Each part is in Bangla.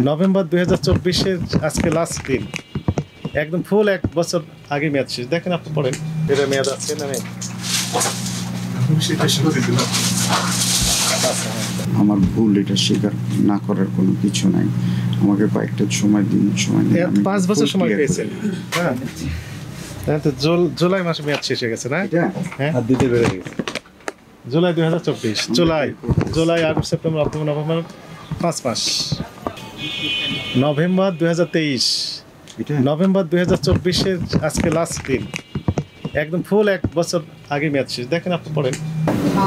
নভেম্বর 2024-এর আজকে লাস্ট দিন, একদম ফুল 1 বছর আগে মেয়াদ শেষ। দেখেন আপনি পড়েন, এটা মেয়াদ আছে না নেই? আমার ভুল, এটা স্বীকার না করার কোনো কিছু নাই। আমাকে কয়েকটা সময় দিন, সময় দিন। 5 বছর সময় পেয়েছেন। হ্যাঁ, তো জুলাই মাসে মেয়াদ শেষ হয়ে গেছে না? হ্যাঁ, দিতে পেরে গেছে। July 2024, July August September October November 5 মাস। নভেম্বর 2023, নভেম্বর 2024-এর আজকে লাস্ট দিন, একদম ফুল 1 বছর আগে মেয়াদ শেষ। দেখেন আপনি পড়েন,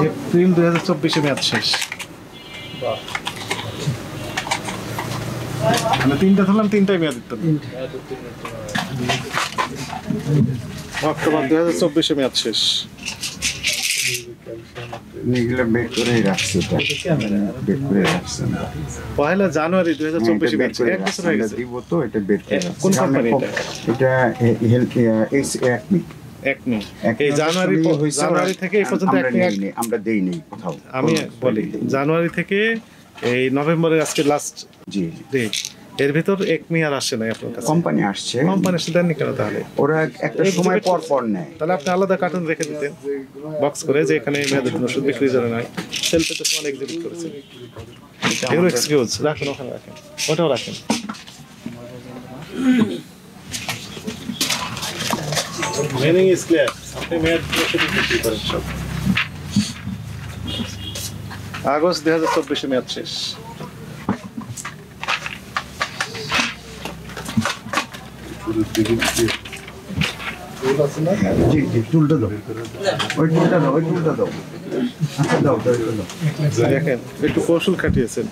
এপ্রিল 2024-এ মেয়াদ শেষ। মানে 3টা ধরলাম, 3টাই মেয়াদ দিত। অক্টোবর 2024-এ মেয়াদ শেষ। বের করে রাখছি, বের করে রাখছি। 1 জানুয়ারি 2024-এ মেয়াদ শেষ। 1 বছর হয়ে গেছে। দিব তো, এটা বের করে রাখছি। কোন কোম্পানি এটা? হেলথ একমি। এই জানুয়ারি থেকে এই পর্যন্ত আমরা দেইনি কোথাও। আমি বলি, জানুয়ারি থেকে এই নভেম্বরের আজকে লাস্ট জি ডেট, এর ভিতর একমি আর আসে নাই আপনার কাছে? কোম্পানি আসছে। কোম্পানি এসে দেননি কেন তাহলে? ওরা একটা সময় পর পর নেয়। তাহলে আপনি আলাদা কার্টুন রেখে দিতেন বক্স করে, যে এখানে মেয়াদের জন্য ওষুধ বিক্রি জন্য নয়। সেলফে তো সমান এক্সিবিট করেছেন। এগুলো এক্সকিউজ রাখেন, ওখানে রাখেন, ওটাও রাখেন। Meaning is clear. আপনি মেয়াদ ওষুধ বিক্রি করেন সব। আগস্ট 2024-এ মেয়াদ শেষ। জি জি, টুলটা দাও, ওই টুলটা দাও, ওই টুলটা দাও। আচ্ছা দাও, দেখেন একটু কৌশল খাটিয়েছেন।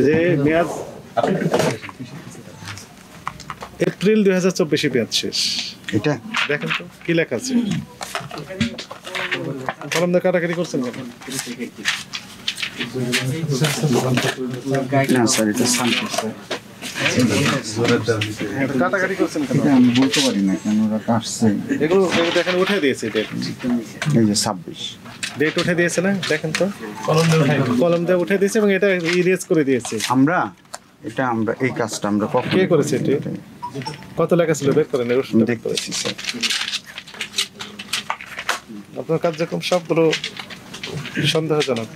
যে মেয়াদ এপ্রিল 2024-এ মেয়াদ শেষ। এটা দেখেন তো কি লেখা আছে। কলম দিয়ে কাটাকাটি করছেন কেন? না স্যার, এটা শান্তি স্যার। কাটাকাটি করছেন কেন? আমি বলতে পারি না কেন ওরা কাটছে। এগুলো দেখেন উঠে দিয়েছে ডেট। এই যে 26 ডেট উঠে দিয়েছে না? দেখেন তো কলম দিয়ে উঠে দিয়েছে এবং এটা ইরেজ করে দিয়েছে। আমরা এই কাজটা আমরা কে করেছে? এটা কত লেখা ছিল বের করেন। দেখতেছি স্যার। আপনার কার্যক্রম সবগুলো সন্দেহজনক।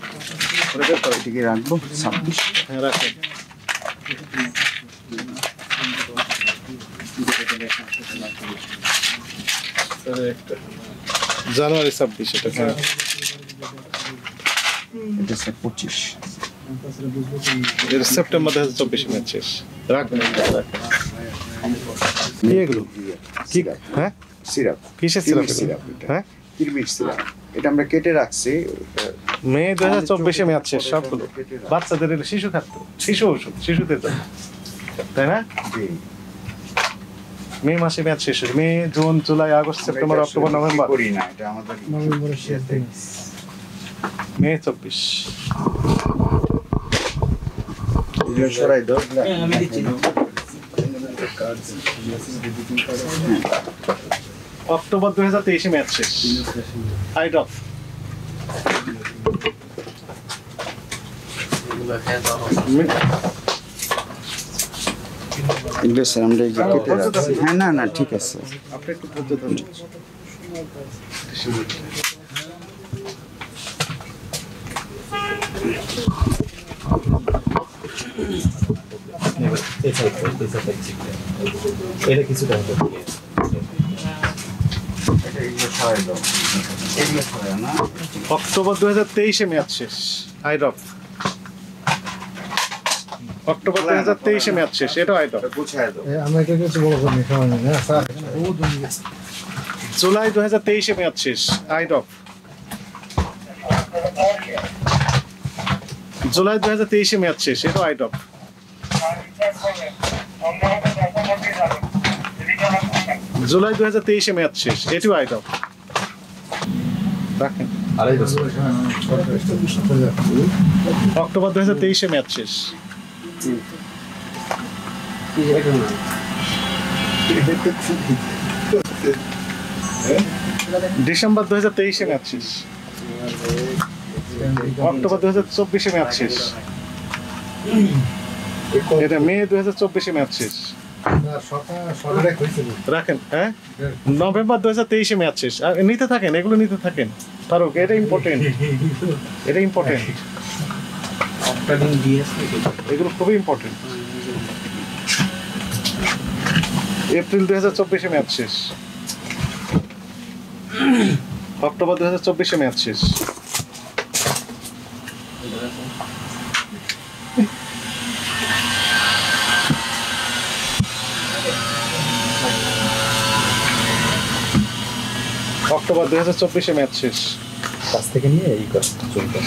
এটিকে রাখবো 26। হ্যাঁ রাখেন। জানুয়ারি 26 এটা। হ্যাঁ এটা স্যার 25। এটা সেপ্টেম্বর 2024-এ মেয়াদ শেষ। রাখেন কি এগুলো? কি? হ্যাঁ সিরাপ। কিসের সিরাপ? হ্যাঁ কিরমির সিরাপ। এটা আমরা কেটে রাখছি। মে 2024-এ মেয়াদ শেষ সবগুলো। বাচ্চাদের শিশু খাদ্য, শিশু ওষুধ, শিশুদের জন্য, তাই না? জি। মে মাসে মেয়াদ শেষ। May, June, July, August, September, October, November. করি না, এটা আমাদের নভেম্বরের শেষে। মে 24। এগুলো সরাই দাও। আমি দিচ্ছি। অক্টোবর 2023-এ মেয়াদ শেষ। আইডপ। এগুলো স্যার আমরা এই যে কেটে রাখছি। হ্যাঁ না না ঠিক আছে। আপনি একটু ধৈর্য ধরুন। এটা কিছুটা অক্টোবর 2023-এ মেয়াদ শেষ। আইডপ। অক্টোবর 2023-এ মেয়াদ শেষ। এটা আইডপ। জুলাই 2023-এ মেয়াদ শেষ। আইডপ। জুলাই 2023-এ মেয়াদ শেষ। এটা আইডপ। জুলাই 2023-এ মেয়াদ শেষ। এটিও আইডপ। রাখেন। অক্টোবর 2023-এ মেয়াদ শেষ। ডিসেম্বর 2023-এ মেয়াদ শেষ। অক্টোবর 2024-এ মেয়াদ শেষ। এটা মে 2024 ম্যাচ শেষ রাখেন। হ্যাঁ, নভেম্বর 2023 ম্যাচ শেষ। আর নিতে থাকেন, এগুলো নিতে থাকেন ফারুক, এটা ইম্পর্টেন্ট, এটা ইম্পর্টেন্ট, এগুলো খুবই ইম্পর্টেন্ট। এপ্রিল 2024 ম্যাচ শেষ, অক্টোবর 2024 ম্যাচ শেষ। অক্টোবর 2024 ম্যাচ শেষ, কাছ থেকে নিয়ে এই কাজ চলবে।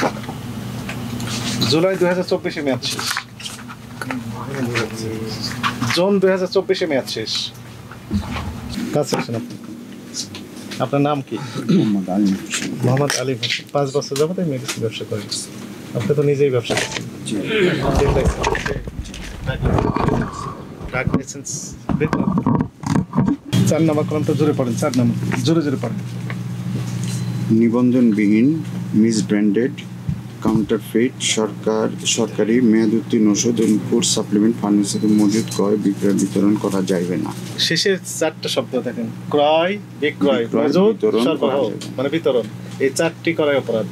জুলাই 2024 ম্যাচ শেষ, জুন 2024 ম্যাচ শেষ। কাছে আসেন আপনি, আপনার নাম কি? মোহাম্মদ আলী হোসেন। মোহাম্মদ আলী হোসেন। 5 বছর যাবত এই মেডিসিন ব্যবসা করেন, আপনি তো নিজেই ব্যবসা করছেন। জি। ড্রাগ লাইসেন্স বের করুন। 4 নাম্বার কলমটা জোরে পড়েন, 4 নাম্বার জোরে জোরে পড়েন। নিবন্ধনবিহীন, মিসব্র্যান্ডেড, কাউন্টারফেট, সরকারি মেয়াদোত্তীর্ণ ওষুধ এবং ফুড সাপ্লিমেন্ট ফার্মেসিতে মজুদ ক্রয় বিক্রয় বিতরণ করা যাইবে না। শেষের 4টা শব্দ দেখেন, ক্রয়, বিক্রয়, মজুদ, বিতরণ সরবরাহ, করা যাবে না। মানে বিতরণ। এই 4টি করাই অপরাধ।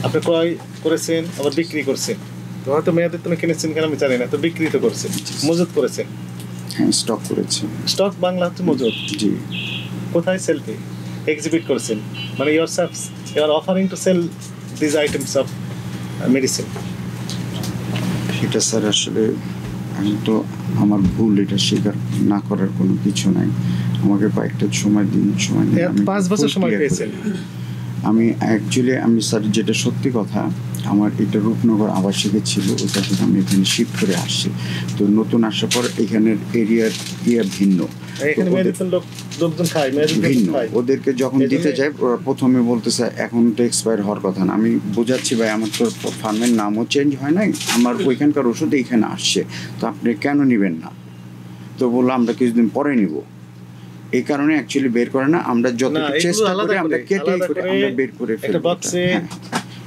আপনি ক্রয় করেছেন, আবার বিক্রি করছেন, তো হয়তো মেয়াদের তুমি কিনেছেন কেন আমি জানি না, তো বিক্রি তো করছেন, মজুদ করেছেন। হ্যাঁ, স্টক করেছে। স্টক বাংলা হচ্ছে মজুদ। জি। কোথায়? সেলফি এক্সিবিট করছেন, মানে you are offering to sell this items of medicine. এটা স্যার আসলে আমি তো আমার ভুল, এটা স্বীকার না করার কোনো কিছু নাই। আমাকে কয়েকটা সময় দিন, সময় দিন। আমি 5 বছর full সময় clear পেয়েছেন। করি। আমি অ্যাকচুয়ালি আমি স্যার যেটা সত্যি কথা, আমার এটা রূপনগর আবাসিকে ছিল, ওটা থেকে আমি এখানে শিফট করে আসছি। তো নতুন আসার পর এখানের এরিয়ার ভিন্ন, এখানে তো মেডিসিন লোকজন খায়, মেডিসিন ভিন্ন। খায়। ওদেরকে যখন এই দিতে জন্যে- যাই ওরা প্রথমে বলতেছে এখন তো এক্সপায়ার হওয়ার কথা না। আমি বোঝাচ্ছি ভাই আমার তো ফার্মের নামও চেঞ্জ হয় নাই, আমার ওইখানকার ওষুধ এইখানে আসছে, তো আপনি কেন নেবেন না? তো বললো আমরা কিছুদিন পরে নিব। এই কারণে অ্যাকচুয়ালি বের করে না, আমরা না, যতটুকু এগুলো চেষ্টা আলাদা করি আমরা করে, কেটে আলাদা করে করে আমরা বের করে একটা ফেলবো। বক্সে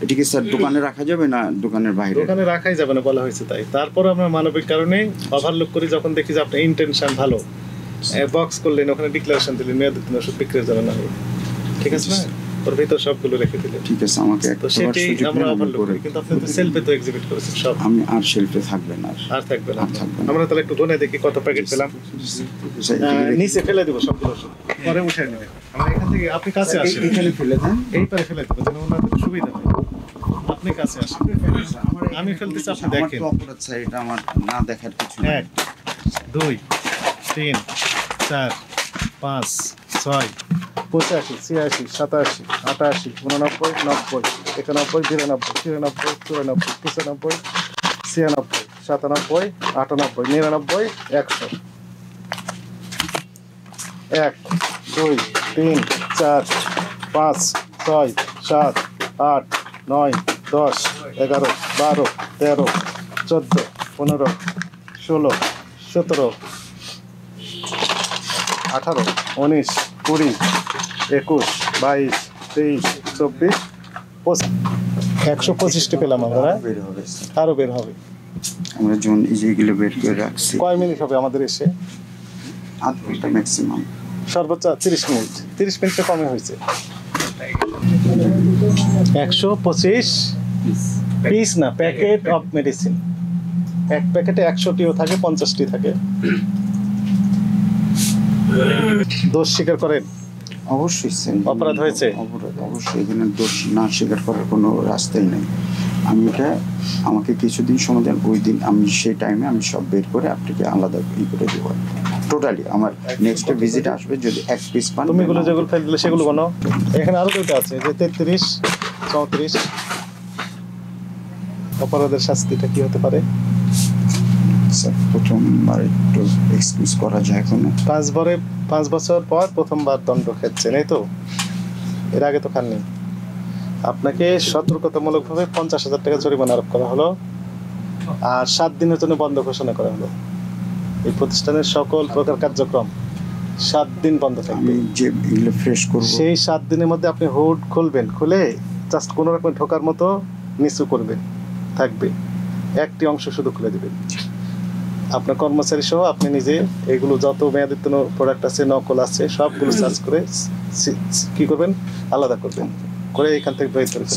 এটিকে স্যার দোকানে রাখা যাবে না দোকানের বাইরে? দোকানে রাখাই যাবে না বলা হয়েছে তাই। তারপর আমরা মানবিক কারণে ওভারলুক করি, যখন দেখি যে আপনার ইন্টেনশন ভালো, বক্স করলেন, ওখানে ডিক্লারেশন দিলেন মেয়াদোত্তীর্ণ ওষুধ বিক্রি যাবে না, ঠিক আছে না? ওর ভিতর সবগুলো রেখে দিলেন। ঠিক আছে, আমাকে তো একটা সেটাই সুযোগ আমরা দিন, আমি ওভারলুক করে করি, কিন্তু আপনি তো সেলফে তো এক্সিবিট করেছেন সব। আমি আর শেলফে থাকবে না আর থাকবে না। আর থাকবে না। আমরা তাহলে একটু গুনে দেখি কত প্যাকেট পেলাম। স্যার, এদিকে রেখে- নিচে ফেলে দিব সবগুলো ওষুধ, পরে উঠে নেবেন। আমরা এখান থেকে, আপনি কাছে আসেন, এখানে ফেলে দেন। এই পারে ফেলে দেবো যেন ওনাদের সুবিধা হয়। আপনি কাছে আসেন, আমি ফেলতেছি, আপনি আমার দেখেন। তো অপরাধ স্যার, এটা আমার না দেখার কিছু নেই। 1 2 3 4 5 6 85 86 87 88 89 90 91 92 93 94 95 96 97 98 99 100। 1 2 3 4 5 6 7 8 9 10 11 12 13 14 15 16 17 18 19 20 21 22 23 24 125টি পেলাম আমরা। বের হবে স্যার। আরো বের হবে। আমরা যখন এই যেগুলো বের করে রাখছি কয় মিনিট হবে আমাদের এসে? আধ ঘন্টা ম্যাক্সিমাম। সর্বোচ্চ 30 মিনিট। 30 মিনিটে কমে হয়েছে। 125 পিস না, প্যাকেট অফ মেডিসিন। এক প্যাকেটে 100টিও থাকে, 50টি থাকে। দোষ স্বীকার করেন? অবশ্যই স্যার, অপরাধ হয়েছে? অবশ্যই, এখানে দোষ না স্বীকার করার কোনো রাস্তাই নেই। আমি এটা, আমাকে কিছুদিন সময় দেন, ওই দিন আমি সেই টাইমে আমি সব বের করে আপনাকে আলাদা করে দেবো টোটালি। আমার নেক্সট ভিজিট আসবে, যদি 1 পিস পান। তুমি গুলো যেগুলো ফেলে দিলে সেগুলো বানাও। এখানে আরো দুটো আছে, যে 33 34। অপরাধের শাস্তিটা কি হতে পারে? স্যার প্রথমবার একটু এক্সকিউজ করা যায় কোনো? 5 বছর পর প্রথমবার দণ্ড খেচ্ছেন, এই তো? এর আগে তো খাননি। আপনাকে সতর্কতামূলকভাবে 50,000 টাকা জরিমানা আরোপ করা হলো, আর 7 দিনের জন্য বন্ধ ঘোষণা করা হলো। এই প্রতিষ্ঠানের সকল প্রকার কার্যক্রম 7 দিন বন্ধ থাকবে। আমি যে এগুলো ফ্রেশ করবো, সেই 7 দিনের মধ্যে আপনি হুড খুলবেন, খুলে জাস্ট কোনো রকম ঢোকার মতো নিচু করবেন, থাকবে। একটি অংশ শুধু খুলে দিবেন। আপনার কর্মচারী সহ আপনি নিজে এগুলো যত মেয়াদোত্তীর্ণ প্রোডাক্ট আছে, নকল আছে, সবগুলো সার্চ করে কি করবেন, আলাদা করবেন, করে এখান থেকে বের করে ফেলবেন।